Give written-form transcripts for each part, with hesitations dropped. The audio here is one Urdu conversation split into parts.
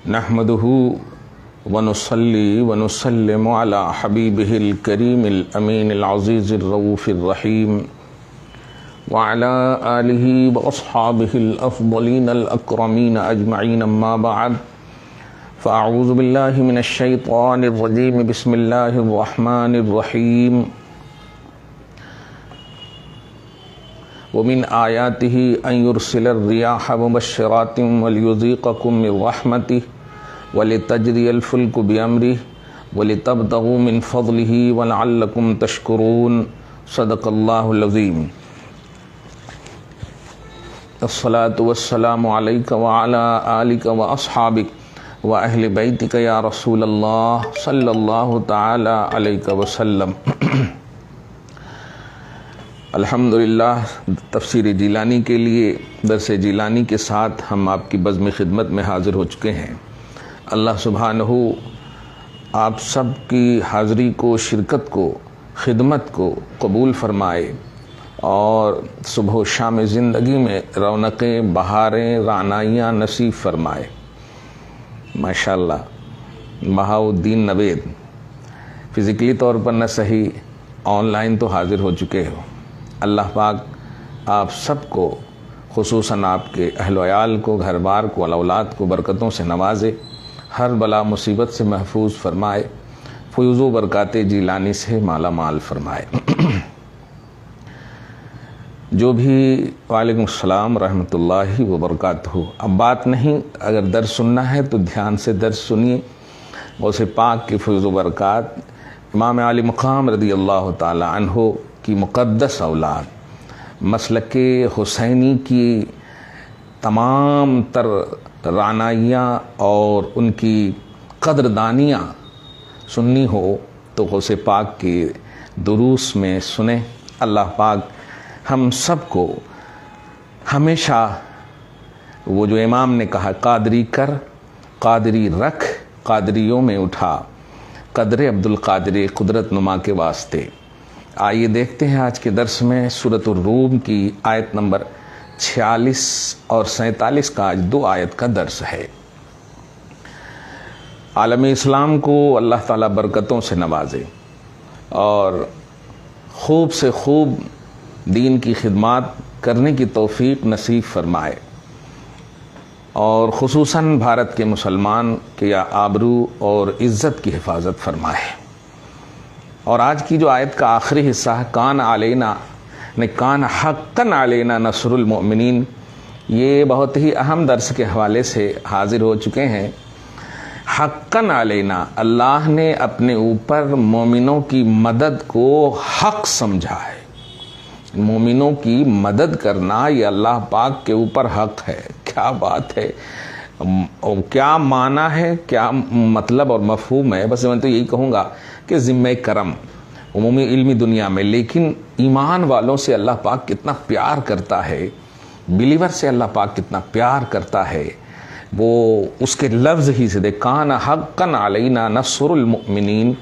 نحمده ونصلي ونسلم على حبيبه الكريم الأمين العزيز الرؤوف الرحيم وعلى آله وأصحابه الأفضلين الأكرمين أجمعين أما بعد فأعوذ بالله من الشيطان الرجيم بسم الله الرحمن الرحيم ومن آياته أن يرسل الرياح مبشرات وليذيقكم من رحمته ولتجري الفلك بأمره ولتبتغوا من فضله ولعلكم تشكرون صدق الله العظيم الصلاة والسلام عليك وعلى آلك وأصحابك وأهل بيتك يا رسول الله صلى الله تعالى عليك وسلم۔ الحمدللہ تفسیر جیلانی کے لیے درس جیلانی کے ساتھ ہم آپ کی بزم خدمت میں حاضر ہو چکے ہیں۔ اللہ سبحانہ آپ سب کی حاضری کو، شرکت کو، خدمت کو قبول فرمائے اور صبح و شام زندگی میں رونقیں، بہاریں، رعنائیاں نصیب فرمائے۔ ماشاءاللہ بہاؤالدین نوید، فزیکلی طور پر نہ صحیح، آن لائن تو حاضر ہو چکے ہو۔ اللہ پاک آپ سب کو، خصوصاً آپ کے اہل و عیال کو، گھر بار کو، اولاد کو برکتوں سے نوازے، ہر بلا مصیبت سے محفوظ فرمائے، فیض و برکات جیلانی سے مالا مال فرمائے۔ جو بھی وعلیکم السلام رحمۃ اللہ وبرکاتہ۔ اب بات نہیں، اگر درس سننا ہے تو دھیان سے درس سنیے۔ غوث پاک کی فیض و برکات، امام علی مقام رضی اللہ تعالی عنہ کی مقدس اولاد، مسلک حسینی کی تمام تر رعنائیاں اور ان کی قدردانیاں سننی ہو تو غوث پاک کے دروس میں سنیں۔ اللہ پاک ہم سب کو ہمیشہ وہ جو امام نے کہا، قادری کر، قادری رکھ، قادریوں میں اٹھا، قدر عبدالقادر قدرت نما کے واسطے۔ آئیے دیکھتے ہیں آج کے درس میں سورۃ الروم کی آیت نمبر 46 اور 47 کا آج 2 آیت کا درس ہے۔ عالم اسلام کو اللہ تعالیٰ برکتوں سے نوازے اور خوب سے خوب دین کی خدمات کرنے کی توفیق نصیب فرمائے، اور خصوصاً بھارت کے مسلمان کے آبرو اور عزت کی حفاظت فرمائے۔ اور آج کی جو آیت کا آخری حصہ ہے، کان علینا، کان حقاً علینا نصر المؤمنین، یہ بہت ہی اہم درس کے حوالے سے حاضر ہو چکے ہیں۔ حقاً علینا، اللہ نے اپنے اوپر مومنوں کی مدد کو حق سمجھا ہے۔ مومنوں کی مدد کرنا یہ اللہ پاک کے اوپر حق ہے۔ کیا بات ہے، کیا معنی ہے، کیا مطلب اور مفہوم ہے۔ بس میں تو یہی کہوں گا کہ ذمہ کرم عمومی علمی دنیا میں، لیکن ایمان والوں سے اللہ پاک کتنا پیار کرتا ہے، بلیور سے اللہ پاک کتنا پیار کرتا ہے، وہ اس کے لفظ ہی سے دیکھ، کان حقاً علینا نصر المؤمنین۔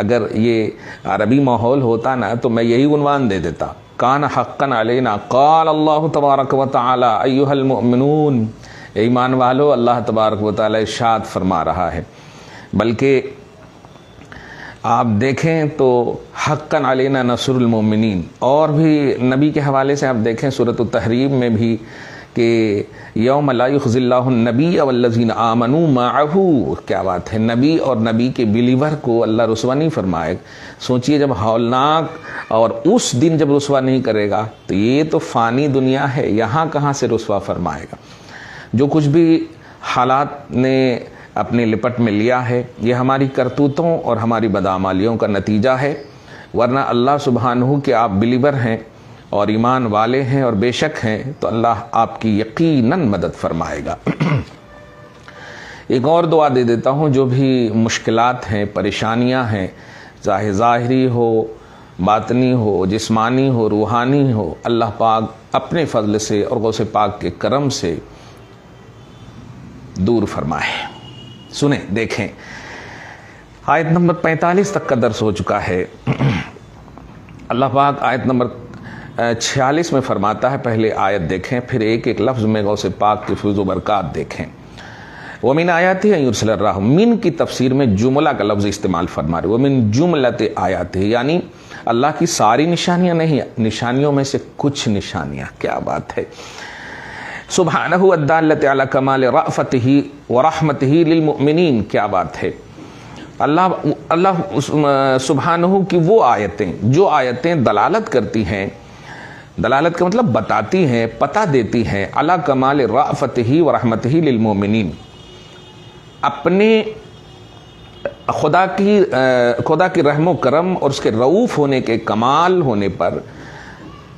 اگر یہ عربی ماحول ہوتا نا تو میں یہی عنوان دے دیتا، کان حقاً علینا قال اللہ تبارک و تعالی ایھا المؤمنون، ایمان والو، اللہ تبارک و تعالی ارشاد فرما رہا ہے۔ بلکہ آپ دیکھیں تو حقاً علینا نصر المؤمنین، اور بھی نبی کے حوالے سے آپ دیکھیں سورۃ التحریم میں بھی کہ یوم لا یخزی اللہ النبی والذین آمنوا معہ، کیا بات ہے، نبی اور نبی کے بلیور کو اللہ رسوا نہیں فرمائے۔ سوچئے جب ہولناک، اور اس دن جب رسوا نہیں کرے گا تو یہ تو فانی دنیا ہے، یہاں کہاں سے رسوا فرمائے گا۔ جو کچھ بھی حالات نے اپنے لپٹ میں لیا ہے، یہ ہماری کرتوتوں اور ہماری بدعمالیوں کا نتیجہ ہے، ورنہ اللہ سبحانہ کہ آپ بلیور ہیں اور ایمان والے ہیں اور بے شک ہیں تو اللہ آپ کی یقیناً مدد فرمائے گا۔ ایک اور دعا دے دیتا ہوں، جو بھی مشکلات ہیں، پریشانیاں ہیں، چاہے ظاہری ہو، باطنی ہو، جسمانی ہو، روحانی ہو، اللہ پاک اپنے فضل سے اور غوث پاک کے کرم سے دور فرمائے۔ سنیں، دیکھیں، آیت نمبر 45 تک کا درس ہو چکا ہے۔ اللہ پاک آیت نمبر 46 میں فرماتا ہے، پہلے آیت دیکھیں، پھر ایک ایک لفظ میں غوث پاک کی فیض و برکات دیکھیں۔ ومن آیاتہ ان یرسل الرحم، من کی تفسیر میں جملہ کا لفظ استعمال فرما رہے، ومن جملۃ آیاتہ، یعنی اللہ کی ساری نشانیاں نہیں، نشانیوں میں سے کچھ نشانیاں. کیا بات ہے. سبحانہ الدالۃ علی کمال رأفتہ ورحمتہ للمؤمنین. کیا بات ہے. اللہ سبحانہ کی وہ آیتیں جو آیتیں دلالت کرتی ہیں، دلالت کا مطلب بتاتی ہیں، پتہ دیتی ہیں، علی کمال رأفتہ ورحمتہ للمؤمنین، اپنے خدا کی رحم و کرم اور اس کے رؤوف ہونے کے کمال ہونے پر.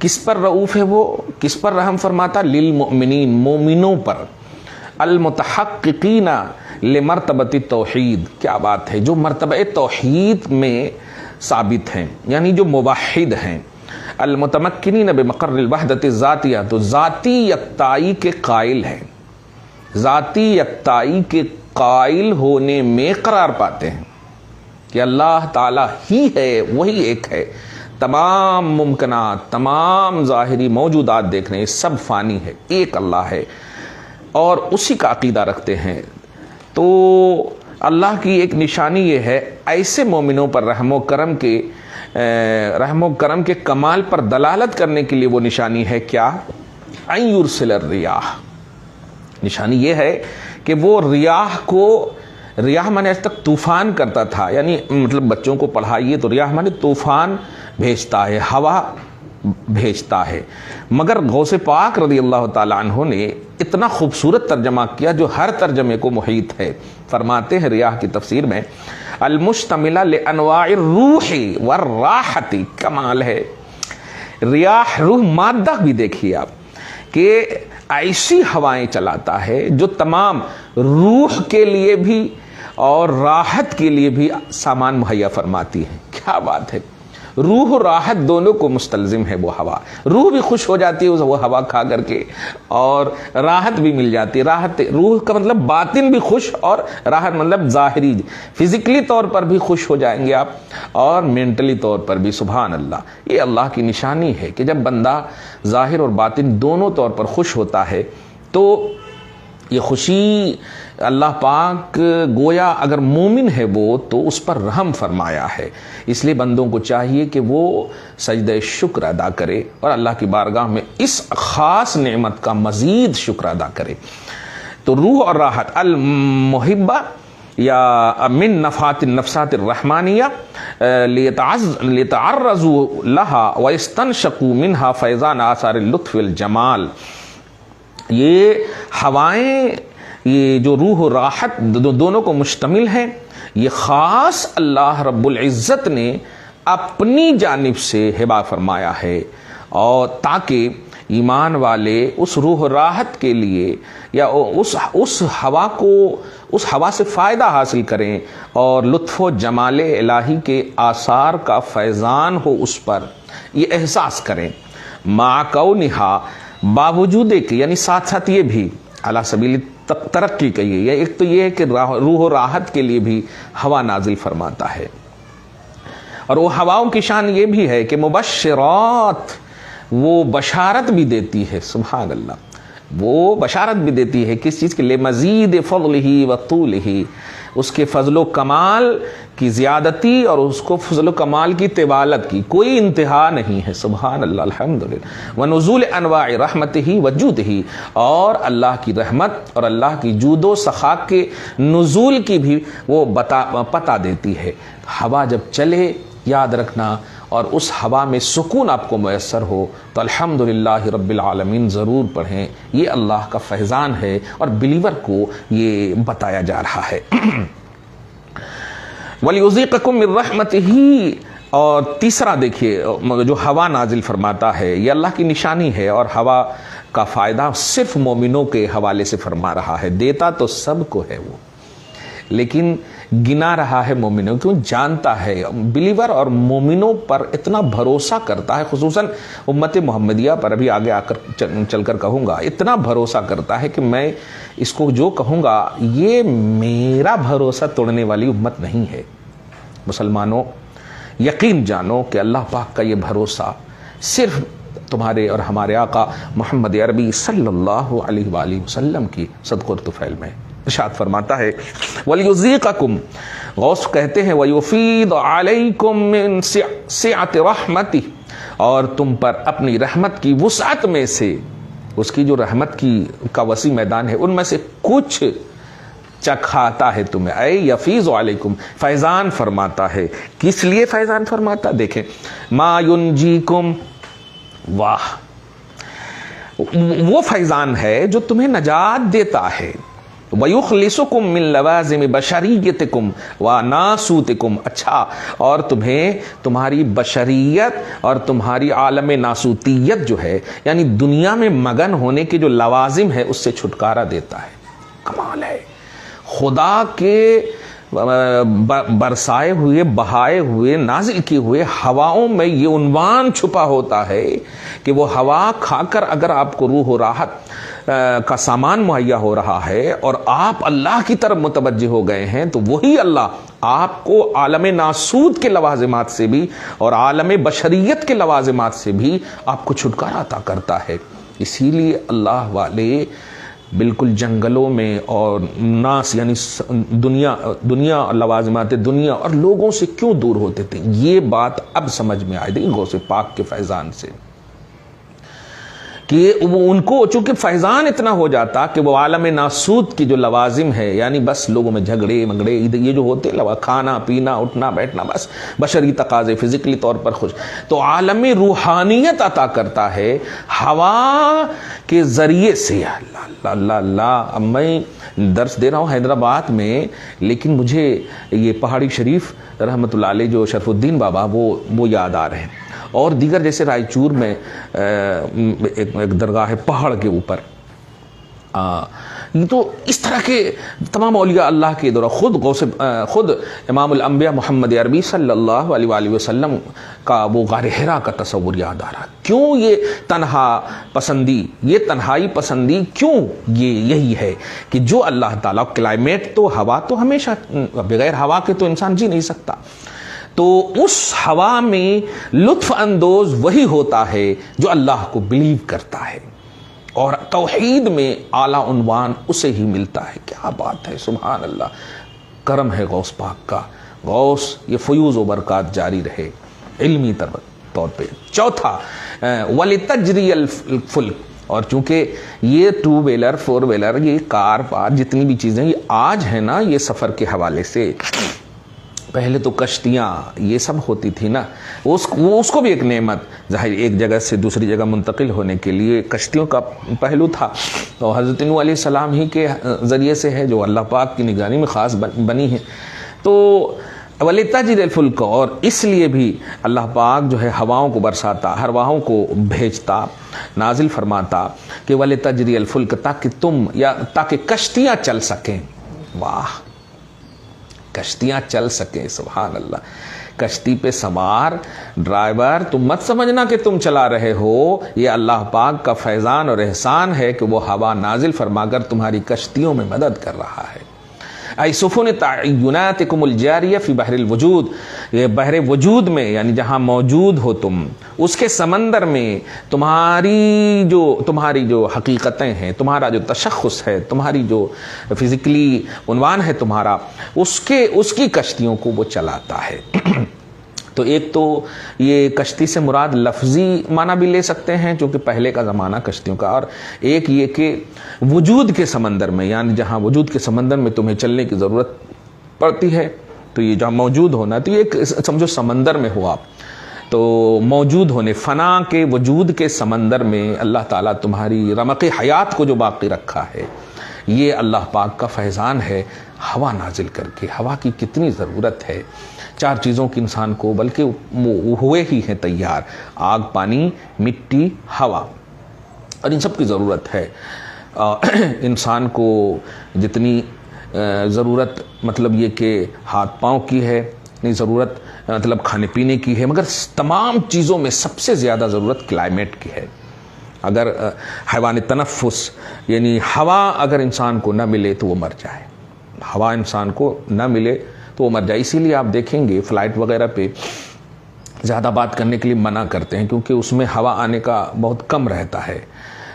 کس پر رؤوف ہے وہ، کس پر رحم فرماتا؟ للمؤمنین، مومنوں پر. المتحققین لمرتبۃ التوحید. کیا بات ہے. جو مرتبہ توحید میں ثابت ہیں، یعنی جو موحد ہیں. المتمکنین بمقر الوحدۃ الذاتیہ، تو ذاتی یکتائی کے قائل ہیں، ذاتی یکتائی کے قائل ہونے میں قرار پاتے ہیں کہ اللہ تعالیٰ ہی ہے، وہی ایک ہے. تمام ممکنات، تمام ظاہری موجودات دیکھ رہے ہیں، سب فانی ہے، ایک اللہ ہے، اور اسی کا عقیدہ رکھتے ہیں. تو اللہ کی ایک نشانی یہ ہے، ایسے مومنوں پر رحم و کرم کے کمال پر دلالت کرنے کے لیے وہ نشانی ہے. کیا؟ ان یرسل الریاح. نشانی یہ ہے کہ وہ ریاح مانے آج تک طوفان کرتا تھا، یعنی مطلب بچوں کو پڑھائیے تو ریاح مانے طوفان بھیجتا ہے، ہوا بھیجتا ہے. مگر غوث پاک رضی اللہ تعالی عنہ نے اتنا خوبصورت ترجمہ کیا جو ہر ترجمے کو محیط ہے. فرماتے ہیں ریاح کی تفسیر میں، المشتملہ لانواع الروح والراحت. کمال ہے. ریاح، روح مادہ بھی دیکھیے آپ کہ ایسی ہوائیں چلاتا ہے جو تمام روح کے لیے بھی اور راحت کے لیے بھی سامان مہیا فرماتی ہے. کیا بات ہے. روح اور راحت دونوں کو مستلزم ہے وہ ہوا. روح بھی خوش ہو جاتی ہے وہ ہوا کھا کر کے، اور راحت بھی مل جاتی ہے. راحت، روح کا مطلب باطن بھی خوش، اور راحت مطلب ظاہری، فزیکلی طور پر بھی خوش ہو جائیں گے آپ، اور مینٹلی طور پر بھی. سبحان اللہ. یہ اللہ کی نشانی ہے کہ جب بندہ ظاہر اور باطن دونوں طور پر خوش ہوتا ہے تو یہ خوشی اللہ پاک گویا اگر مومن ہے وہ تو اس پر رحم فرمایا ہے. اس لیے بندوں کو چاہیے کہ وہ سجدہ شکر ادا کرے اور اللہ کی بارگاہ میں اس خاص نعمت کا مزید شکر ادا کرے. تو روح اور راحت المحبہ یا من نفحات النفسات الرحمانیہ لیتعرضوا لها ويستنشقوا منها فیضان آثار اللطف والجمال. یہ ہوائیں، یہ جو روح و راحت دونوں کو مشتمل ہیں، یہ خاص اللہ رب العزت نے اپنی جانب سے ہبہ فرمایا ہے، اور تاکہ ایمان والے اس روح و راحت کے لیے یا اس ہوا سے فائدہ حاصل کریں اور لطف و جمال الہی کے آثار کا فیضان ہو اس پر، یہ احساس کریں. مع کونہا، باوجود کہ، یعنی ساتھ ساتھ یہ بھی علی سبیل ترقی کہیے، ایک تو یہ ہے کہ روح و راحت کے لیے بھی ہوا نازل فرماتا ہے. اور وہ ہواؤں کی شان یہ بھی ہے کہ مبشرات، وہ بشارت بھی دیتی ہے. سبحان اللہ. وہ بشارت بھی دیتی ہے کس چیز کے لیے؟ مزید فضلہ و طولہ، اس کے فضل و کمال کی زیادتی اور اس کو فضل و کمال کی طوالت کی کوئی انتہا نہیں ہے. سبحان اللہ. الحمدللہ. ونزول انواع رحمتہ وجودہ، اور اللہ کی رحمت اور اللہ کی جود و سخا کے نزول کی بھی وہ پتہ دیتی ہے. ہوا جب چلے، یاد رکھنا، اور اس ہوا میں سکون آپ کو میسر ہو تو الحمدللہ رب العالمین ضرور پڑھیں. یہ اللہ کا فیضان ہے اور بلیور کو یہ بتایا جا رہا ہے. وَلِيُذِيقَكُم مِّن رَّحْمَتِهِ، اور تیسرا دیکھیے جو ہوا نازل فرماتا ہے یہ اللہ کی نشانی ہے، اور ہوا کا فائدہ صرف مومنوں کے حوالے سے فرما رہا ہے. دیتا تو سب کو ہے وہ، لیکن گنا رہا ہے مومنوں، کیوں؟ جانتا ہے. بلیور اور مومنوں پر اتنا بھروسہ کرتا ہے، خصوصاً امت محمدیہ پر ابھی آگے آ کر چل کر کہوں گا، اتنا بھروسہ کرتا ہے کہ میں اس کو جو کہوں گا یہ میرا بھروسہ توڑنے والی امت نہیں ہے. مسلمانوں، یقین جانو کہ اللہ پاک کا یہ بھروسہ صرف تمہارے اور ہمارے آقا محمد عربی صلی اللہ علیہ وآلہ وسلم کی صدقہ و طفیل میں ارشاد فرماتا ہے وَلْيُذِيقَكُمْ، غوث کہتے ہیں وَيُفِيضَ عَلَيْكُمْ مِنْ سِعَةِ رَحْمَتِهِ، اور تم پر اپنی رحمت کی وسعت میں سے، اس کی جو رحمت کی کا وسیع میدان ہے ان میں سے کچھ چکھاتا ہے تمہیں، اے یفیض علیکم، فیضان فرماتا ہے۔ کس لیے فیضان فرماتا؟ دیکھیں، ما ینجیکم، واہ، وہ فیضان ہے جو تمہیں نجات دیتا ہے، وَيُخْلِصُكُم مِّن لَوَازِمِ بَشَرِيَّتِكُمْ وَنَاسُوتِكُمْ، اچھا، اور تمہیں تمہاری بشریت اور تمہاری عالم ناسوتیت جو ہے، یعنی دنیا میں مگن ہونے کے جو لوازم ہے اس سے چھٹکارا دیتا ہے۔ کمال ہے، خدا کے برسائے ہوئے، بہائے ہوئے، نازل کیے ہوئے ہواؤں میں یہ عنوان چھپا ہوتا ہے کہ وہ ہوا کھا کر اگر آپ کو روح و راحت کا سامان مہیا ہو رہا ہے اور آپ اللہ کی طرف متوجہ ہو گئے ہیں، تو وہی اللہ آپ کو عالم ناسوت کے لوازمات سے بھی اور عالم بشریت کے لوازمات سے بھی آپ کو چھٹکارا عطا کرتا ہے۔ اسی لیے اللہ والے بالکل جنگلوں میں اور ناس یعنی دنیا لوازمات دنیا اور لوگوں سے کیوں دور ہوتے تھے، یہ بات اب سمجھ میں آئی تھی غوث پاک کے فیضان سے، کہ ان کو چونکہ فیضان اتنا ہو جاتا کہ وہ عالم ناسوت کی جو لوازم ہے، یعنی بس لوگوں میں جھگڑے مگڑے یہ جو ہوتے، کھانا پینا اٹھنا بیٹھنا، بس بشری تقاضے، فزیکلی طور پر خوش، تو عالم روحانیت عطا کرتا ہے ہوا کے ذریعے سے۔ اللہ اللہ اللہ، اب میں درس دے رہا ہوں حیدرآباد میں، لیکن مجھے یہ پہاڑی شریف رحمۃ اللہ علیہ جو شرف الدین بابا وہ یاد آ رہے ہیں، اور دیگر جیسے رائچور میں ایک درگاہ ہے پہاڑ کے اوپر، تو اس طرح کے تمام اولیاء اللہ کے دورہ خود امام الانبیاء محمد عربی صلی اللہ علیہ وآلہ وسلم کا وہ غار حرا کا تصور یاد آ رہا۔ کیوں یہ تنہائی پسندی کیوں؟ یہی ہے کہ جو اللہ تعالیٰ، کلائمیٹ تو ہوا تو ہمیشہ، بغیر ہوا کے تو انسان جی نہیں سکتا، تو اس ہوا میں لطف اندوز وہی ہوتا ہے جو اللہ کو بلیو کرتا ہے، اور توحید میں اعلیٰ عنوان اسے ہی ملتا ہے۔ کیا بات ہے، سبحان اللہ، کرم ہے غوث پاک کا۔ غوث یہ فیوز و برکات جاری رہے علمی طور پہ۔ چوتھا، وَلِتَجْرِيَ الْفُلْكُ، اور چونکہ یہ 2 ویلر 4 ویلر یہ کار جتنی بھی چیزیں یہ آج ہیں نا، یہ سفر کے حوالے سے، پہلے تو کشتیاں یہ سب ہوتی تھی نا، اس کو بھی ایک نعمت، ظاہر ایک جگہ سے دوسری جگہ منتقل ہونے کے لیے کشتیوں کا پہلو تھا، اور حضرت نوح علیہ السلام ہی کے ذریعے سے ہے جو اللہ پاک کی نگرانی میں خاص بنی ہے۔ تو وَلِتَجْرِيَ الْفُلْكُ، اور اس لیے بھی اللہ پاک جو ہے ہواؤں کو برساتا، ارواحوں کو بھیجتا، نازل فرماتا کہ وَلِتَجْرِيَ الْفُلْكُ، تاکہ کشتیاں چل سکیں۔ واہ، کشتیاں چل سکیں، سبحان اللہ۔ کشتی پہ سوار ڈرائیور، تم مت سمجھنا کہ تم چلا رہے ہو، یہ اللہ پاک کا فیضان اور احسان ہے کہ وہ ہوا نازل فرما کر تمہاری کشتیوں میں مدد کر رہا ہے۔ ای سفن تعیناتکم الجاریہ فی بحر الوجود، یہ بحر وجود میں یعنی جہاں موجود ہو تم، اس کے سمندر میں تمہاری جو حقیقتیں ہیں، تمہارا جو تشخص ہے، تمہاری جو فزیکلی عنوان ہے تمہارا، اس کی کشتیوں کو وہ چلاتا ہے۔ تو ایک تو یہ کشتی سے مراد لفظی معنی بھی لے سکتے ہیں چونکہ پہلے کا زمانہ کشتیوں کا، اور ایک یہ کہ وجود کے سمندر میں، یعنی جہاں وجود کے سمندر میں تمہیں چلنے کی ضرورت پڑتی ہے، تو یہ جہاں موجود ہونا، تو یہ ایک سمجھو سمندر میں ہوا، تو موجود ہونے، فنا کے وجود کے سمندر میں اللہ تعالیٰ تمہاری رمق حیات کو جو باقی رکھا ہے، یہ اللہ پاک کا فیضان ہے ہوا نازل کر کے۔ ہوا کی کتنی ضرورت ہے، 4 چیزوں کی انسان کو، بلکہ ہوئے ہی ہیں تیار، آگ، پانی، مٹی، ہوا، اور ان سب کی ضرورت ہے۔ انسان کو جتنی ضرورت مطلب یہ کہ ہاتھ پاؤں کی ہے، اتنی ضرورت مطلب کھانے پینے کی ہے، مگر تمام چیزوں میں سب سے زیادہ ضرورت کلائمیٹ کی ہے۔ اگر حیوان تنفس یعنی ہوا اگر انسان کو نہ ملے تو وہ مر جائے، ہوا انسان کو نہ ملے تو وہ مر جائے۔ اسی لیے آپ دیکھیں گے فلائٹ وغیرہ پہ زیادہ بات کرنے کے لیے منع کرتے ہیں، کیونکہ اس میں ہوا آنے کا بہت کم رہتا ہے،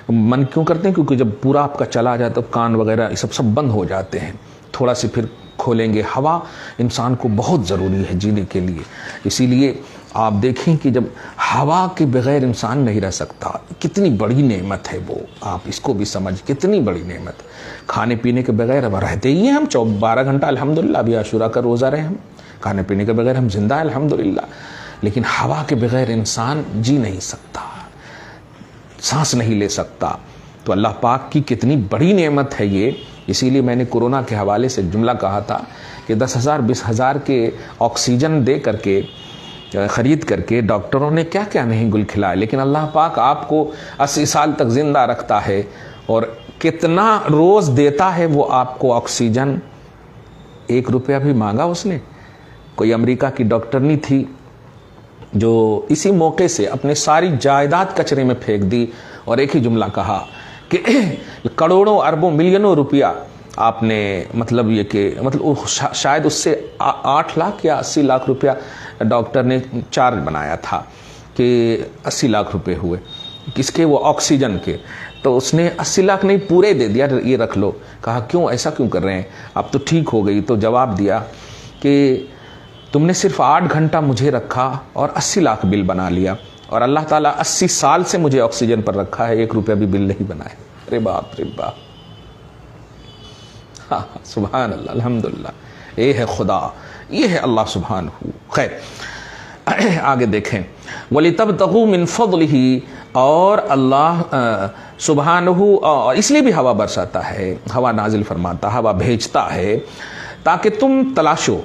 من کیوں کرتے ہیں؟ کیونکہ جب پورا آپ کا چلا جاتا ہے تو کان وغیرہ یہ سب بند ہو جاتے ہیں، تھوڑا سی پھر کھولیں گے۔ ہوا انسان کو بہت ضروری ہے جینے کے لیے، اسی لیے آپ دیکھیں کہ جب ہوا کے بغیر انسان نہیں رہ سکتا، کتنی بڑی نعمت ہے وہ، آپ اس کو بھی سمجھ، کتنی بڑی نعمت۔ کھانے پینے کے بغیر اب رہتے ہی ہیں ہم 12 گھنٹہ الحمدللہ، ابھی عاشورہ کا روزہ رہے ہم، کھانے پینے کے بغیر ہم زندہ ہیں الحمدللہ، لیکن ہوا کے بغیر انسان جی نہیں سکتا، سانس نہیں لے سکتا۔ تو اللہ پاک کی کتنی بڑی نعمت ہے یہ۔ اسی لیے میں نے کورونا کے حوالے سے جملہ کہا تھا کہ 10,000 20,000 کے آکسیجن دے کر کے خرید کر کے ڈاکٹروں نے کیا کیا نہیں گل کھلائے، لیکن اللہ پاک آپ کو 80 سال تک زندہ رکھتا ہے، اور کتنا روز دیتا ہے وہ آپ کو آکسیجن۔ 1 روپیہ بھی مانگا اس نے؟ کوئی امریکہ کی ڈاکٹرنی تھی جو اسی موقع سے اپنے ساری جائیداد کچرے میں پھینک دی اور ایک ہی جملہ کہا کہ کروڑوں اربوں ملینوں روپیہ آپ نے مطلب یہ کہ مطلب شاید اس سے 8 لاکھ یا 80 لاکھ روپیہ ڈاکٹر نے چارج بنایا تھا کہ 80 لاکھ روپے ہوئے کس کے؟ وہ آکسیجن کے۔ تو اس نے 80 لاکھ نہیں پورے دے دیا، یہ رکھ لو۔ کہا کیوں، ایسا کیوں کر رہے ہیں، اب تو ٹھیک ہو گئی؟ تو جواب دیا کہ تم نے صرف 8 گھنٹہ مجھے رکھا اور 80 لاکھ بل بنا لیا، اور اللہ تعالیٰ 80 سال سے مجھے آکسیجن پر رکھا ہے، 1 روپیہ بھی بل نہیں بنائے۔ ارے باپ رے باپ، ہاں سبحان اللہ، الحمدللہ، یہ ہے خدا، یہ ہے اللہ سبحانہ۔ خیر آگے دیکھیں، وَلِتَبْتَغُوا مِنْ فَضْلِهِ، اور اللہ سبحانہ اس لیے بھی ہوا برساتا ہے، ہوا نازل فرماتا، ہوا بھیجتا ہے تاکہ تم تلاشو۔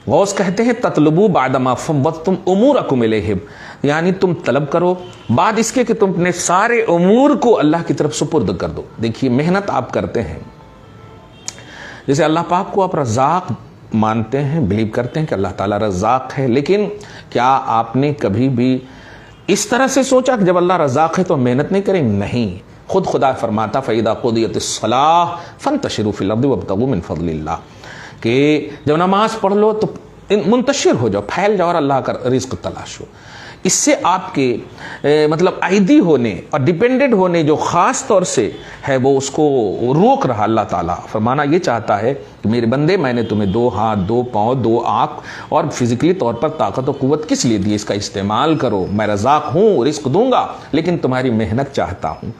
غوث کہتے ہیں تطلبوا بعدما فوضتم امورکم الیہ، یعنی تم طلب کرو بعد اس کے کہ تم اپنے سارے امور کو اللہ کی طرف سپرد کر دو۔ دیکھیے محنت آپ کرتے ہیں، جیسے اللہ پاک کو آپ رزاق مانتے ہیں، بلیو کرتے ہیں کہ اللہ تعالیٰ رزاق ہے، لیکن کیا آپ نے کبھی بھی اس طرح سے سوچا کہ جب اللہ رزاق ہے تو محنت نہیں کریں؟ نہیں، خود خدا فرماتا فَإِذَا قُضِيَتِ الصَّلَاةُ فَانتَشِرُوا فِي الْأَرْضِ وَابْتَغُوا مِنْ فَضْلِ اللَّهِ، کہ جب نماز پڑھ لو تو منتشر ہو جاؤ، پھیل جاؤ اور اللہ کا رزق تلاشو۔ اس سے آپ کے مطلب عیدی ہونے اور ڈیپینڈنٹ ہونے جو خاص طور سے ہے وہ اس کو روک رہا اللہ تعالیٰ۔ فرمانا یہ چاہتا ہے کہ میرے بندے میں نے تمہیں 2 ہاتھ 2 پاؤں 2 آنکھ اور فزیکلی طور پر طاقت و قوت کس لیے دی؟ اس کا استعمال کرو، میں رزاق ہوں، رزق دوں گا، لیکن تمہاری محنت چاہتا ہوں۔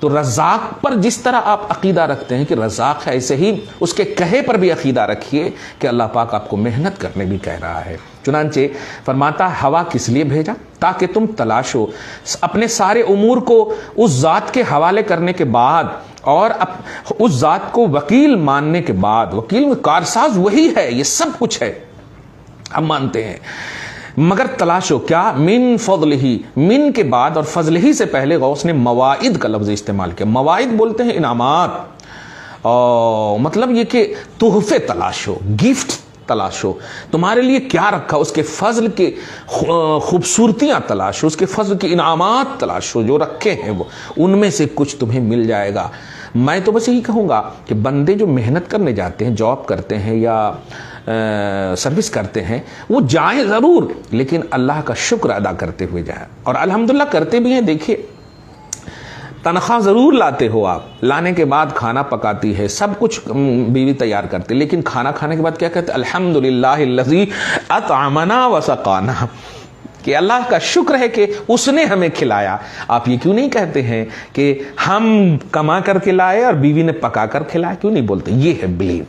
تو رزاق پر جس طرح آپ عقیدہ رکھتے ہیں کہ رزاق ہے، ایسے ہی اس کے کہے پر بھی عقیدہ رکھیے کہ اللہ پاک آپ کو محنت کرنے بھی کہہ رہا ہے۔ چنانچہ فرماتا ہوا کس لیے بھیجا؟ تاکہ تم تلاشو، اپنے سارے امور کو اس ذات کے حوالے کرنے کے بعد اور اس ذات کو وکیل ماننے کے بعد، وکیل میں کارساز وہی ہے، یہ سب کچھ ہے ہم مانتے ہیں، مگر تلاشو کیا؟ من فضلہ، من کے بعد اور فضل ہی سے پہلے غوث نے مواعد کا لفظ استعمال کیا۔ مواعد بولتے ہیں انعامات، مطلب یہ کہ تحفے تلاشو، گفٹ تلاشو، تمہارے لیے کیا رکھا، اس کے فضل کے خوبصورتیاں تلاشو، اس کے فضل کے انعامات تلاشو، جو رکھے ہیں وہ ان میں سے کچھ تمہیں مل جائے گا۔ میں تو بس یہی کہوں گا کہ بندے جو محنت کرنے جاتے ہیں، جاب کرتے ہیں یا سروس کرتے ہیں، وہ جائیں ضرور لیکن اللہ کا شکر ادا کرتے ہوئے جائیں، اور الحمدللہ کرتے بھی ہیں۔ دیکھیے تنخواہ ضرور لاتے ہو آپ، لانے کے بعد کھانا پکاتی ہے، سب کچھ بیوی تیار کرتے، لیکن کھانا کھانے کے بعد کیا کہتے ہیں؟ الحمدللہ الذی اطعمنا وسقانا، کہ اللہ کا شکر ہے کہ اس نے ہمیں کھلایا۔ آپ یہ کیوں نہیں کہتے ہیں کہ ہم کما کر کے لائے اور بیوی نے پکا کر کھلایا؟ کیوں نہیں بولتے؟ یہ ہے بلیو۔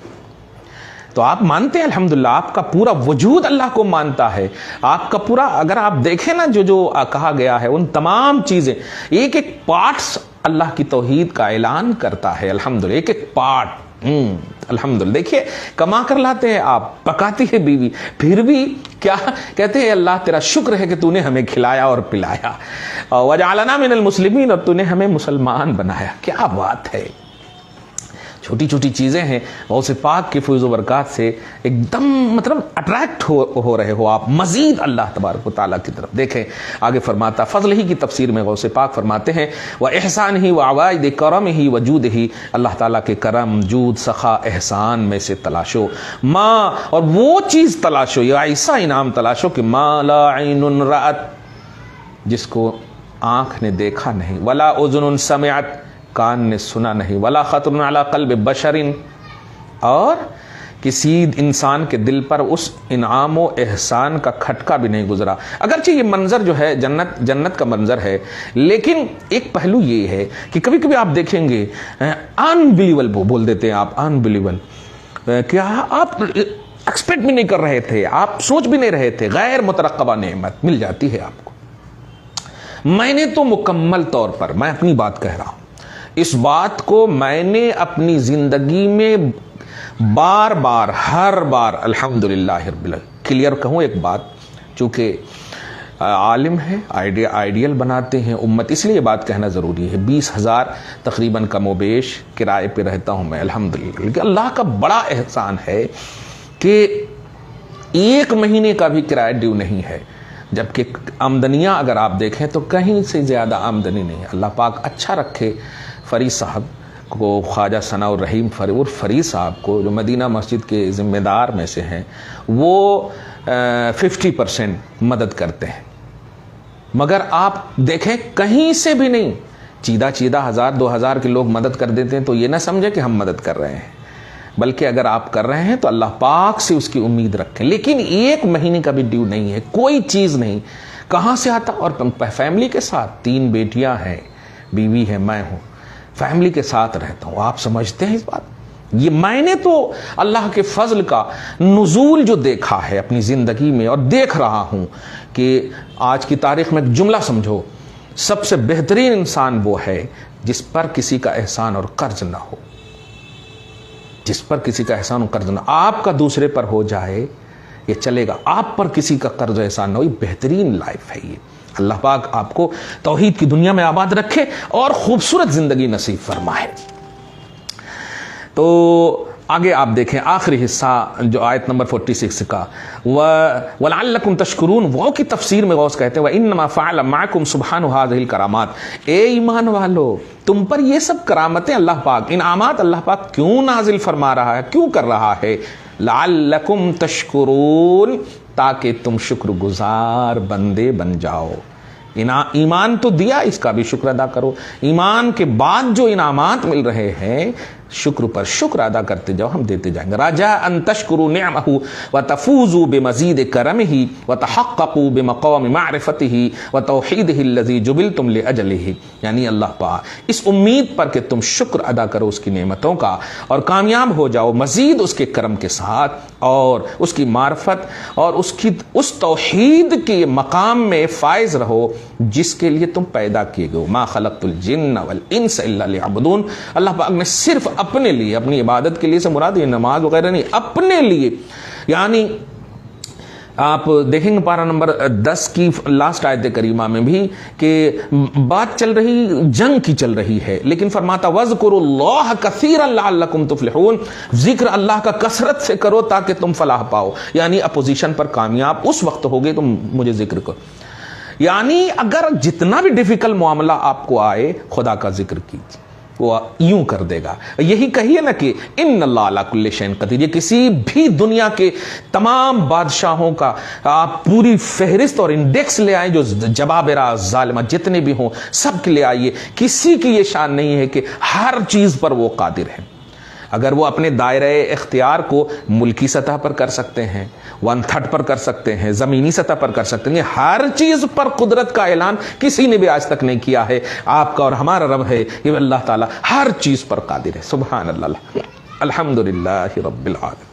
تو آپ مانتے ہیں الحمدللہ، آپ کا پورا وجود اللہ کو مانتا ہے، آپ کا پورا، اگر آپ دیکھیں نا جو کہا گیا ہے ان تمام چیزیں، ایک ایک پارٹس اللہ کی توحید کا اعلان کرتا ہے الحمدللہ، ایک ایک پارٹ۔ الحمدللہ دیکھیے کما کر لاتے ہیں آپ، پکاتی ہے بیوی، پھر بھی کیا کہتے ہیں؟ اللہ تیرا شکر ہے کہ تو نے ہمیں کھلایا اور پلایا، وجعلنا من المسلمین، اور تو نے ہمیں مسلمان بنایا۔ کیا بات ہے! چھوٹی چھوٹی چیزیں ہیں، غوث پاک کے فیض و برکات سے ایک دم مطلب اٹریکٹ ہو رہے ہو آپ مزید اللہ تبارک و تعالیٰ کی طرف۔ دیکھیں آگے فرماتا، فضل ہی کی تفسیر میں غوث پاک فرماتے ہیں وَإِحْسَانِهِ وَعَوَائِدِ كَرَمِهِ وَجُودِهِ، اللہ تعالیٰ کے کرم، جود، سخا، احسان میں سے تلاشو، ماں، اور وہ چیز تلاشو، یا ایسا انعام تلاشو کہ ما لا عین رأت، جس کو آنکھ نے دیکھا نہیں، ولا اذن سمعت، کان نے سنا نہیں، ولا خطر علی قلب بشر، اور کسی انسان کے دل پر اس انعام و احسان کا کھٹکا بھی نہیں گزرا۔ اگرچہ یہ منظر جو ہے جنت کا منظر ہے، لیکن ایک پہلو یہ ہے کہ کبھی کبھی آپ دیکھیں گے انبلیویبل بول دیتے ہیں آپ، انبلیویبل، کیا آپ ایکسپیکٹ بھی نہیں کر رہے تھے، آپ سوچ بھی نہیں رہے تھے، غیر مترقبہ نعمت مل جاتی ہے آپ کو۔ میں نے تو مکمل طور پر، میں اپنی بات کہہ رہا ہوں، اس بات کو میں نے اپنی زندگی میں بار بار، ہر بار الحمدللہ رب العالمین کلیئر کہوں ایک بات، چونکہ عالم ہے، آئیڈیل بناتے ہیں امت، اس لیے یہ بات کہنا ضروری ہے۔ 20,000 تقریباً کم و بیش کرائے پہ رہتا ہوں میں الحمدللہ، لیکن اللہ کا بڑا احسان ہے کہ 1 مہینے کا بھی کرایہ ڈیو نہیں ہے، جبکہ آمدنیاں اگر آپ دیکھیں تو کہیں سے زیادہ آمدنی نہیں ہے۔ اللہ پاک اچھا رکھے فرید صاحب کو، خواجہ ثناء الرحیم فرید صاحب کو، جو مدینہ مسجد کے ذمہ دار میں سے ہیں، وہ 50% مدد کرتے ہیں، مگر آپ دیکھیں کہیں سے بھی نہیں، چیدہ 1,000 2,000 کے لوگ مدد کر دیتے ہیں تو یہ نہ سمجھے کہ ہم مدد کر رہے ہیں، بلکہ اگر آپ کر رہے ہیں تو اللہ پاک سے اس کی امید رکھیں۔ لیکن 1 مہینے کا بھی ڈیو نہیں ہے، کوئی چیز نہیں، کہاں سے آتا؟ اور فیملی کے ساتھ 3 بیٹیاں ہیں، بیوی ہے، میں ہوں، فیملی کے ساتھ رہتا ہوں۔ آپ سمجھتے ہیں اس بات؟ یہ میں نے تو اللہ کے فضل کا نزول جو دیکھا ہے اپنی زندگی میں، اور دیکھ رہا ہوں کہ آج کی تاریخ میں ایک جملہ سمجھو، سب سے بہترین انسان وہ ہے جس پر کسی کا احسان اور قرض نہ ہو، جس پر کسی کا احسان اور قرض نہ، آپ کا دوسرے پر ہو جائے یہ چلے گا، آپ پر کسی کا قرض و احسان نہ ہو، یہ بہترین لائف ہے۔ یہ اللہ پاک آپ کو توحید کی دنیا میں آباد رکھے اور خوبصورت زندگی نصیب فرمائے۔ تو آگے آپ دیکھیں آخری حصہ جو آیت نمبر 46 کا، وَلَعَلَّكُمْ تَشْكُرُونَ، وہ کی تفسیر میں غوث کہتے ہیں وَإِنَّمَا فَعَلَ مَعَكُمْ سُبْحَانُ هَذِهِ الْكَرَامَاتِ، اے ایمان والو تم پر یہ سب کرامتیں اللہ پاک، انعامات اللہ پاک کیوں نازل فرما رہا ہے، کیوں کر رہا ہے؟ لَعَلَّكُمْ تَشْكُرُونَ، تاکہ تم شکر گزار بندے بن جاؤ۔ ایمان تو دیا، اس کا بھی شکر ادا کرو، ایمان کے بعد جو انعامات مل رہے ہیں شکر پر شکر ادا کرتے جاؤ، ہم دیتے جائیں گے۔ رجاء ان تشکروا نعمه وتفوزوا بمزید کرمه وتحققوا بمقام معرفته وتوحیده الذي جبلتم لاجله، یعنی اللہ پاک اس امید پر کہ تم شکر ادا کرو اس کی نعمتوں کا اور کامیاب ہو جاؤ مزید اس کے کرم کے ساتھ، اور اس کی معرفت اور اس توحید کے مقام میں فائز رہو جس کے لیے تم پیدا کیے گئے ہو۔ ما خلقت الجن والانس الا ليعبدون، اللہ پاک نے صرف اپنے لیے، اپنی عبادت کے لیے سے مراد یہ نماز وغیرہ نہیں، اپنے لیے، یعنی آپ دیکھیں گے پارہ نمبر 10 کی لاسٹ آیت کریمہ میں بھی کہ بات چل رہی جنگ کی چل رہی ہے، لیکن فرماتا وَاذْكُرُوا اللَّهَ كَثِيرًا لَعَلَّكُمْ تُفْلِحُونَ، ذکر اللہ کا کثرت سے کرو تاکہ تم فلاح پاؤ، یعنی اپوزیشن پر کامیاب اس وقت ہوگے تم مجھے ذکر کرو۔ یعنی اگر جتنا بھی ڈیفیکلٹ معاملہ آپ کو آئے خدا کا ذکر کیجیے، وہ یوں کر دے گا۔ یہی کہیے نا کہ ان اللہ علی کل شیء قدیر، یہ کسی بھی دنیا کے تمام بادشاہوں کا آپ پوری فہرست اور انڈیکس لے آئیں، جو جبابرہ ظالمہ جتنے بھی ہوں سب کے لے آئیے، کسی کی یہ شان نہیں ہے کہ ہر چیز پر وہ قادر ہے۔ اگر وہ اپنے دائرہ اختیار کو ملکی سطح پر کر سکتے ہیں، 1/3 پر کر سکتے ہیں، زمینی سطح پر کر سکتے ہیں، ہر چیز پر قدرت کا اعلان کسی نے بھی آج تک نہیں کیا ہے۔ آپ کا اور ہمارا رب ہے یہ اللہ تعالیٰ ہر چیز پر قادر ہے، سبحان اللہ، الحمدللہ رب العالمین۔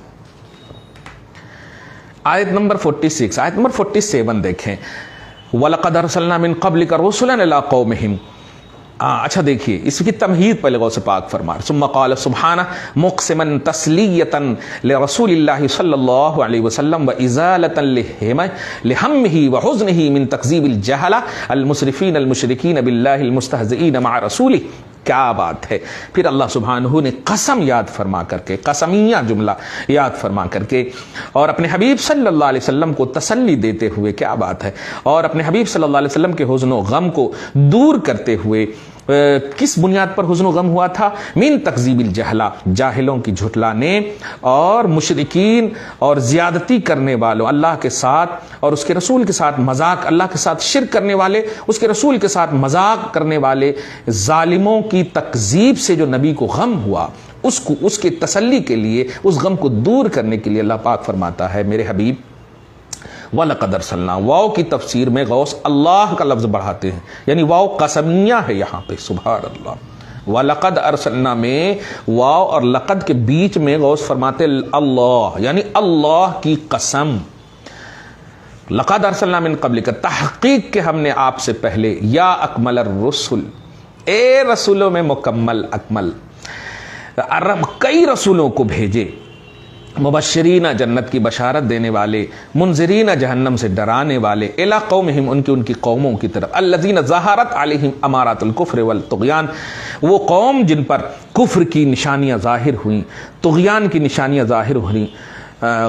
آیت نمبر 46، آیت نمبر 47 دیکھیں، وَلَقَدْ أَرْسَلْنَا مِن قَبْلِكَ رُسُلًا إِلَىٰ قَوْمِهِمْ۔ اچھا دیکھیے اس کی تمہید پہلے غوث پاک فرما ثم قال سبحانہ مقسما تسلیتا لرسول اللہ صلی اللہ علیہ وسلم وازالتا لہمہ وحزنہ من تکذیب الجہلہ المسرفین المشرکین باللہ المستہزئین مع رسولہ۔ کیا بات ہے، پھر اللہ سبحانہ نے قسم یاد فرما کر کے، قسمیہ جملہ یاد فرما کر کے، اور اپنے حبیب صلی اللہ علیہ وسلم کو تسلی دیتے ہوئے، کیا بات ہے، اور اپنے حبیب صلی اللہ علیہ وسلم کے حزن و غم کو دور کرتے ہوئے کس بنیاد پر حزن و غم ہوا تھا؟ من تکذیب الجہلہ، جاہلوں کی جھٹلانے اور مشرکین اور زیادتی کرنے والوں، اللہ کے ساتھ اور اس کے رسول کے ساتھ مذاق، اللہ کے ساتھ شرک کرنے والے، اس کے رسول کے ساتھ مذاق کرنے والے ظالموں کی تکذیب سے جو نبی کو غم ہوا، اس کے تسلی کے لیے، اس غم کو دور کرنے کے لیے اللہ پاک فرماتا ہے میرے حبیب وَلَقَدْ أَرْسَلْنَا، واو کی تفسیر میں غوث اللہ کا لفظ بڑھاتے ہیں، یعنی واو قسمیہ ہے یہاں پہ، سبحان اللہ۔ وَلَقَدْ أَرْسَلْنَا میں واو اور لقد کے بیچ میں غوث فرماتے اللہ، یعنی اللہ کی قسم۔ لقد ارسلنا من قبلک، تحقیق کہ ہم نے آپ سے پہلے، یا اکمل الرسل، اے رسولوں میں مکمل اکمل، کئی رسولوں کو بھیجے، مبشرین جنت کی بشارت دینے والے، منذرین جہنم سے ڈرانے والے، الی قومہم ان کی قوموں کی طرف، الذین ظہرت علیہم امارات الکفر والطغیان، وہ قوم جن پر کفر کی نشانیاں ظاہر ہوئیں، طغیان کی نشانیاں ظاہر ہوئیں،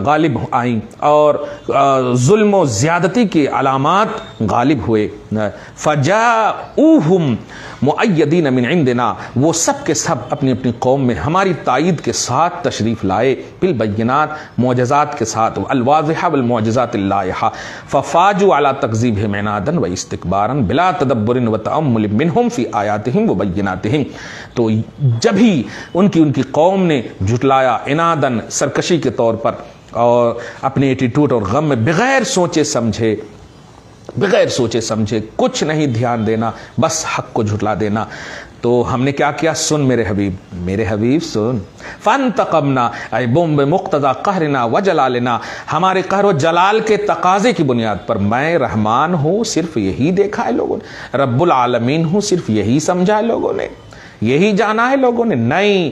غالب آئیں، اور ظلم و زیادتی کے علامات غالب ہوئے۔ فجاؤہم مؤیدین من عندنا، وہ سب کے سب اپنی اپنی قوم میں ہماری تائید کے ساتھ تشریف لائے، بالبینات، معجزات کے ساتھ، الواضحہ والمعجزات اللائحہ، ففاجوا علی تکذیبہم عنادا واستکبارا بلا تدبر وتأمل منہم فی آیاتہم وبیناتہم، تو جب ہی ان کی قوم نے جھٹلایا، عناداً سرکشی کے طور پر، اور اپنے ایٹیٹیوڈ اور غم میں بغیر سوچے سمجھے کچھ نہیں دھیان دینا، بس حق کو جھٹلا دینا، تو ہم نے کیا کیا؟ سن میرے حبیب سن، فانتقمنا، اے بمقتضی قہرنا وجلالنا، ہمارے قہر و جلال کے تقاضے کی بنیاد پر، میں رحمان ہوں صرف یہی دیکھا ہے لوگوں نے، رب العالمین ہوں صرف یہی سمجھا ہے لوگوں نے، یہی جانا ہے لوگوں نے، نہیں،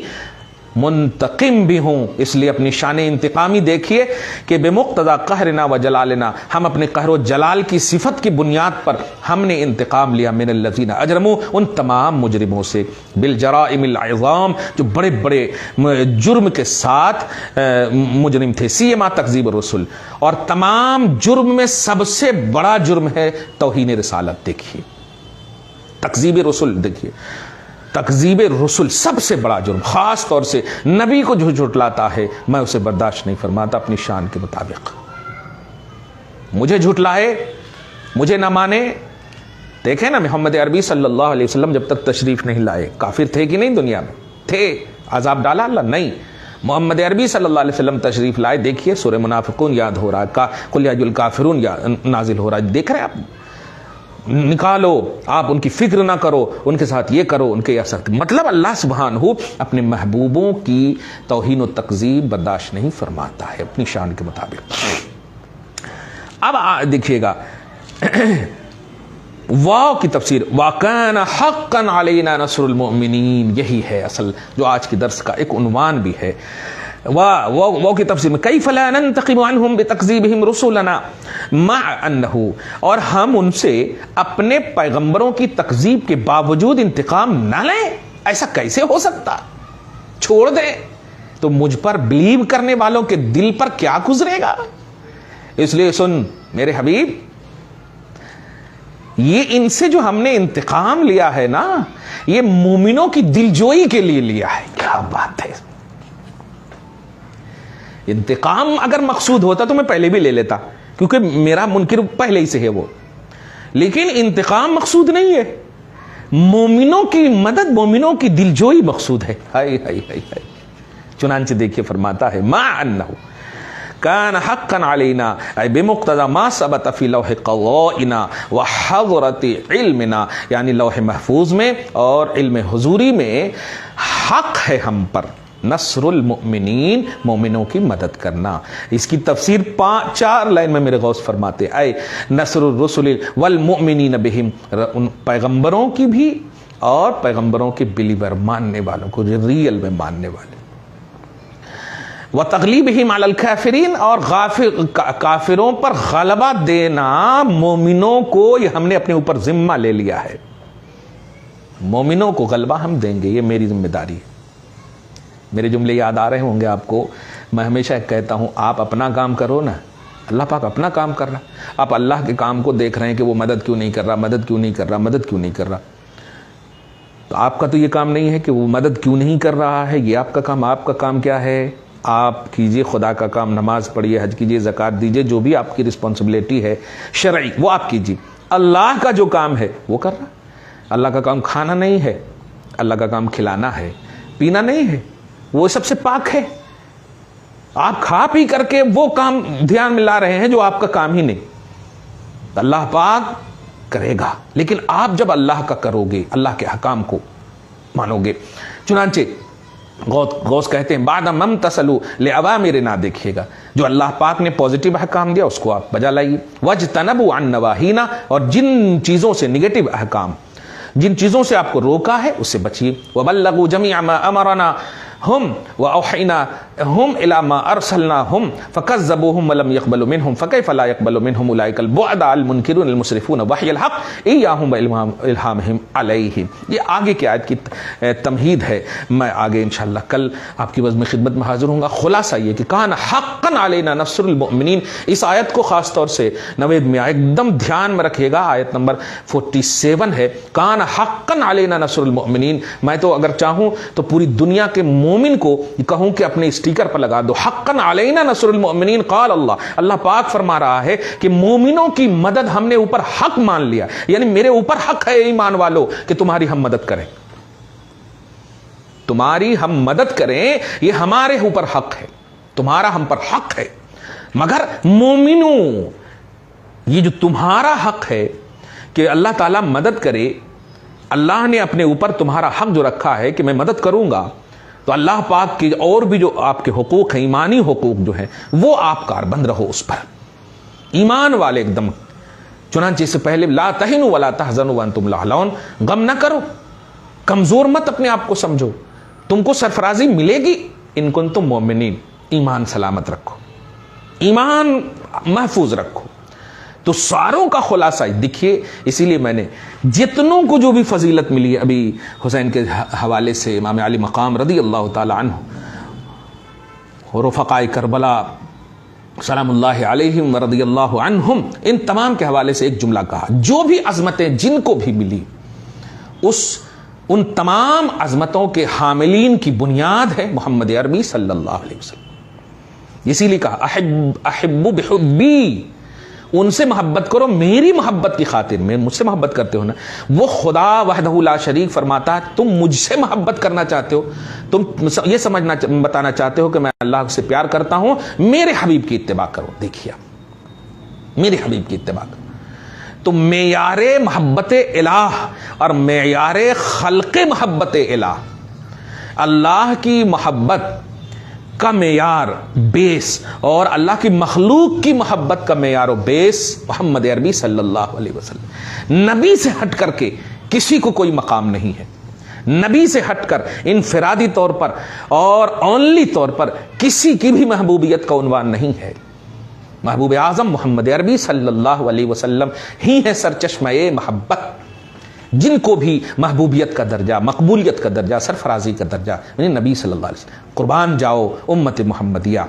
منتقم بھی ہوں، اس لیے اپنی شان انتقامی دیکھیے کہ بمقتضی قہرنا و جلالنا، ہم اپنے قہر و جلال کی صفت کی بنیاد پر ہم نے انتقام لیا، من الذین اجرموا، ان تمام مجرموں سے، بالجرائم العظام، جو بڑے بڑے جرم کے ساتھ مجرم تھے، سیما تکذیب الرسل، اور تمام جرم میں سب سے بڑا جرم ہے توہین رسالت۔ دیکھیے تکذیب رسل، دیکھیے تکذیب رسل سب سے بڑا جرم، خاص طور سے نبی کو جو جھٹلاتا ہے میں اسے برداشت نہیں فرماتا اپنی شان کے مطابق، مجھے جھٹلائے، مجھے نہ مانے۔ دیکھیں نا محمد عربی صلی اللہ علیہ وسلم جب تک تشریف نہیں لائے، کافر تھے کہ نہیں دنیا میں؟ تھے، عذاب ڈالا اللہ؟ نہیں۔ محمد عربی صلی اللہ علیہ وسلم تشریف لائے، دیکھیے سورہ منافقون یاد ہو رہا ہے، قل یا ایھا الکافرون نازل ہو رہا ہے، دیکھ رہے ہیں آپ؟ نکالو، آپ ان کی فکر نہ کرو، ان کے ساتھ یہ کرو، ان کے یہ سخت، مطلب اللہ سبحانہ اپنے محبوبوں کی توہین و تکذیب برداشت نہیں فرماتا ہے اپنی شان کے مطابق۔ اب دیکھیے گا واو کی تفسیر، وَكَانَ حَقًّا عَلَيْنَا نَصْرُ الْمُؤْمِنِينَ، یہی ہے اصل جو آج کی درس کا ایک عنوان بھی ہے۔ واو کی تفسیر میں کیف لا ننتقم عنہم بتکذیبہم رسلنا مع انہ، اور ہم ان سے اپنے پیغمبروں کی تکذیب کے باوجود انتقام نہ لیں، ایسا کیسے ہو سکتا؟ چھوڑ دیں تو مجھ پر بلیو کرنے والوں کے دل پر کیا گزرے گا؟ اس لیے سن میرے حبیب، یہ ان سے جو ہم نے انتقام لیا ہے نا، یہ مومنوں کی دلجوئی کے لیے لیا ہے۔ کیا بات ہے! انتقام اگر مقصود ہوتا تو میں پہلے بھی لے لیتا، کیونکہ میرا منکر پہلے ہی سے ہے وہ، لیکن انتقام مقصود نہیں ہے، مومنوں کی مدد، مومنوں کی دلجوئی مقصود ہے۔ ہائے ہائے ہائے ہائے، چنانچہ دیکھیے فرماتا ہے ما انہ کان حقا علینا، اے بمقتضی ما ثبت فی لوح قضائنا وحضرت علمنا، یعنی لوح محفوظ میں اور علم حضوری میں حق ہے ہم پر نصر المؤمنین، مومنوں کی مدد کرنا۔ اس کی تفسیر 4 لائن میں میرے غوث فرماتے اے نصر الرسل والمؤمنین بہم، ان پیغمبروں کی بھی اور پیغمبروں کے بلیور ماننے والوں کو، ریئل میں ماننے والے، وتغلیبہم علی الکافرین، اور کافروں پر غلبہ دینا مومنوں کو، یہ ہم نے اپنے اوپر ذمہ لے لیا ہے، مومنوں کو غلبہ ہم دیں گے، یہ میری ذمہ داری ہے۔ میرے جملے یاد آ رہے ہوں گے آپ کو، میں ہمیشہ کہتا ہوں آپ اپنا کام کرو نا، اللہ پاک اپنا کام کر رہا، آپ اللہ کے کام کو دیکھ رہے ہیں کہ وہ مدد کیوں نہیں کر رہا، مدد کیوں نہیں کر رہا، مدد کیوں نہیں کر رہا۔ تو آپ کا تو یہ کام نہیں ہے کہ وہ مدد کیوں نہیں کر رہا ہے، یہ آپ کا کام. آپ کا کام کیا ہے؟ آپ کیجئے خدا کا کام، نماز پڑھیے، حج کیجئے، زکوٰۃ دیجئے، جو بھی آپ کی رسپانسبلٹی ہے شرعی وہ آپ کیجئے. اللہ کا جو کام ہے وہ کر رہا. اللہ کا کام کھانا نہیں ہے، اللہ کا کام کھلانا ہے، پینا نہیں ہے، وہ سب سے پاک ہے. آپ کھا پی کر کے وہ کام دھیان میں لا رہے ہیں جو آپ کا کام ہی نہیں. اللہ پاک کرے گا، لیکن آپ جب اللہ کا کرو گے، اللہ کے حکام کو مانو گے. چنانچہ غوث کہتے ہیں بعد ممتثلوا لأوامرنا، دیکھیے گا جو اللہ پاک نے پازیٹیو احکام دیا اس کو آپ بجا لائیے. واجتنبوا عن نواہینا، اور جن چیزوں سے نگیٹو احکام، جن چیزوں سے آپ کو روکا ہے اس سے بچیے. وبلغوا جميع ما امرنا ہم واوحینا ہم الی ما ارسلناہم فکذبوہم ولم یقبلوا منہم فکیف لا یقبل منہم اولئک البعداء المنکرون المسرفون وحی الحق ایاہم والہامہم علیہم. یہ آگے کی آیت کی تمہید ہے. میں آگے انشاءاللہ کل آپ کی وزم خدمت میں حاضر ہوں گا. خلاصہ یہ کہ کان حقا علینا نصر المؤمنین، اس آیت کو خاص طور سے نوید میں ایک دم دھیان میں رکھیے گا. آیت نمبر 47 ہے، کان حقا علینا نصر المؤمنین. میں تو اگر چاہوں تو پوری دنیا کے مومن کو کہوں کہ اپنے اسٹیکر پر لگا دو حقا علینا نصر المؤمنین. قال اللہ پاک فرما رہا ہے کہ مومنوں کی مدد ہم نے اوپر حق مان لیا، یعنی میرے اوپر حق ہے ایمان والو کہ تمہاری ہم مدد کریں، تمہاری ہم مدد کریں، یہ ہمارے اوپر حق ہے، تمہارا ہم پر حق ہے. مگر مومنوں، یہ جو تمہارا حق ہے کہ اللہ تعالیٰ مدد کرے، اللہ نے اپنے اوپر تمہارا حق جو رکھا ہے کہ میں مدد کروں گا، تو اللہ پاک کے اور بھی جو آپ کے حقوق ہیں، ایمانی حقوق جو ہیں، وہ آپ کاربند رہو اس پر، ایمان والے ایک دم. چنانچہ اس سے پہلے لا تہنوا ولا تحزنوا وانتم الاعلون، غم نہ کرو، کمزور مت اپنے آپ کو سمجھو، تم کو سرفرازی ملے گی ان کنتم مومنین. ایمان سلامت رکھو، ایمان محفوظ رکھو. تو ساروں کا خلاصہ دیکھیے، اسی لیے میں نے جتنوں کو جو بھی فضیلت ملی ہے، ابھی حسین کے حوالے سے امام علی مقام رضی اللہ تعالی عنہ اور رفقائے کربلا سلام اللہ علیہم ورضی اللہ عنہم، ان تمام کے حوالے سے ایک جملہ کہا، جو بھی عظمتیں جن کو بھی ملی ان تمام عظمتوں کے حاملین کی بنیاد ہے محمد عربی صلی اللہ علیہ وسلم. اسی لیے کہا احب بحبی، ان سے محبت کرو میری محبت کی خاطر. میں مجھ سے محبت کرتے ہو نا، وہ خدا وحدہ لا شریک فرماتا ہے تم مجھ سے محبت کرنا چاہتے ہو، تم یہ بتانا چاہتے ہو کہ میں اللہ سے پیار کرتا ہوں، میرے حبیب کی اتباع کرو. دیکھیے میرے حبیب کی اتباع کرو. تو معیار محبت الہ اور معیار خلق محبت الہ، اللہ کی محبت کا معیار بیس اور اللہ کی مخلوق کی محبت کا معیار و بیس محمد عربی صلی اللہ علیہ وسلم. نبی سے ہٹ کر کے کسی کو کوئی مقام نہیں ہے، نبی سے ہٹ کر انفرادی طور پر اور اونلی طور پر کسی کی بھی محبوبیت کا عنوان نہیں ہے. محبوب اعظم محمد عربی صلی اللہ علیہ وسلم ہی ہے سرچشمہ محبت، جن کو بھی محبوبیت کا درجہ، مقبولیت کا درجہ، سرفرازی کا درجہ یعنی نبی صلی اللہ علیہ وسلم. قربان جاؤ امت محمدیہ،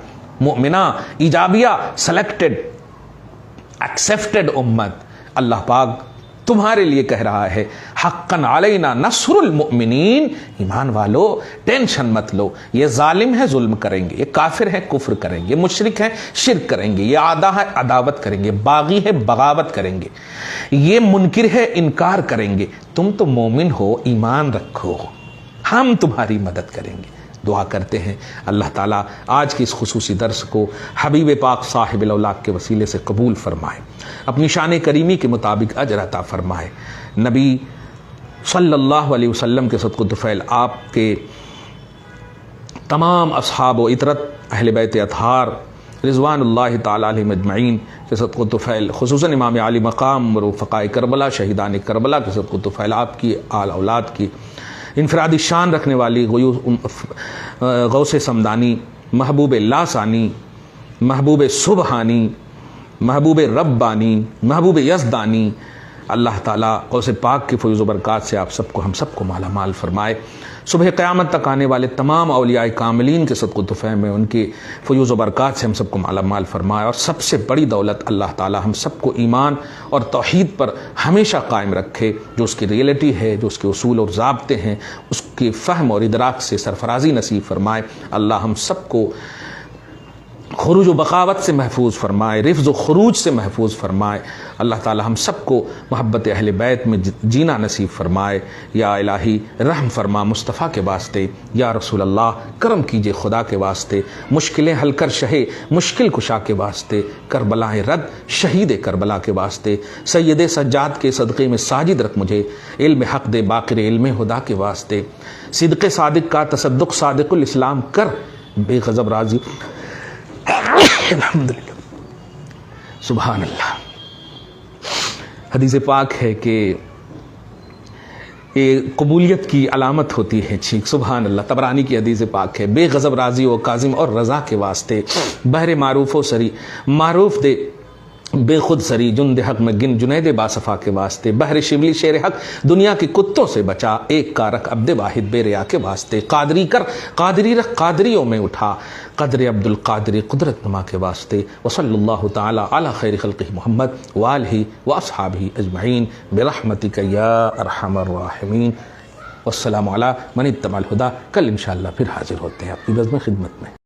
مومنہ، ایجابیہ، سلیکٹڈ، ایکسیپٹڈ امت. اللہ پاک تمہارے لیے کہہ رہا ہے حقا علینا نصر المؤمنین. ایمان والو ٹینشن مت لو، یہ ظالم ہے ظلم کریں گے، یہ کافر ہے کفر کریں گے، یہ مشرک ہے شرک کریں گے، یہ عادہ ہے عداوت کریں گے، باغی ہے بغاوت کریں گے، یہ منکر ہے انکار کریں گے. تم تو مومن ہو، ایمان رکھو، ہم تمہاری مدد کریں گے. دعا کرتے ہیں اللہ تعالیٰ آج کی اس خصوصی درس کو حبیب پاک صاحب الاولاق کے وسیلے سے قبول فرمائے، اپنی شان کریمی کے مطابق اجر عطا فرمائے. نبی صلی اللہ علیہ وسلم کے صدق و طفیل، آپ کے تمام اصحاب و اطرت، اہل بیت اطہار رضوان اللہ تعالیٰ علیہم اجمعین کے صدق و طفیل، خصوصاً امام علی مقام اور رفقائے کربلا، شہیدان کربلا کے صدق و طفیل، آپ کی آل اولاد کی انفرادی شان رکھنے والی غوث سمدانی، محبوب لاسانی، محبوب سبحانی، محبوب ربانی، محبوب یزدانی، اللہ تعالیٰ غوث پاک کی فیض و برکات سے آپ سب کو، ہم سب کو مالا مال فرمائے. صبح قیامت تک آنے والے تمام اولیاء کاملین کے صدق و طفیل میں ان کے فیوز و برکات سے ہم سب کو مالا مال فرمائے، اور سب سے بڑی دولت اللہ تعالی ہم سب کو ایمان اور توحید پر ہمیشہ قائم رکھے، جو اس کی ریئلٹی ہے، جو اس کے اصول اور ضابطے ہیں، اس کے فہم اور ادراک سے سرفرازی نصیب فرمائے۔ اللہ ہم سب کو خروج و بغاوت سے محفوظ فرمائے، رفض و خروج سے محفوظ فرمائے۔ اللہ تعالی ہم سب کو محبت اہل بیت میں جینا نصیب فرمائے۔ یا الہی رحم فرما مصطفیٰ کے واسطے، یا رسول اللہ کرم کیجئے خدا کے واسطے، مشکلیں حل کر شہے مشکل کشا کے واسطے، کربلا رد شہید کربلا کے واسطے، سید سجاد کے صدقے میں ساجد رکھ مجھے، علم حق دے باقر علم خدا کے واسطے، صدق صادق کا تصدق صادق الاسلام کر، بے غضب راضی الحمدللہ۔ سبحان اللہ۔ حدیث پاک ہے کہ یہ قبولیت کی علامت ہوتی ہے چھینک، سبحان اللہ۔ طبرانی کی حدیث پاک ہے، بے غضب راضی و کاظم اور رضا کے واسطے، بہر معروف و سری معروف دے بے خود سری، جند حق میں گن جنید باصفا کے واسطے، بحر شبلی شیر حق دنیا کے کتوں سے بچا، ایک کا رکھ عبد واحد بے ریا کے واسطے، قادری کر قادری رکھ قادریوں میں اٹھا، قدر عبد القادری قدرت نما کے واسطے۔ وصلی اللہ تعالی علی خیر خلقہ محمد وآلہ واصحابہ اجمعین برحمتک یا ارحم الراحمین۔ والسلام علی من اتبع الہدی۔ کل انشاءاللہ پھر حاضر ہوتے ہیں آپ کی بزم خدمت میں۔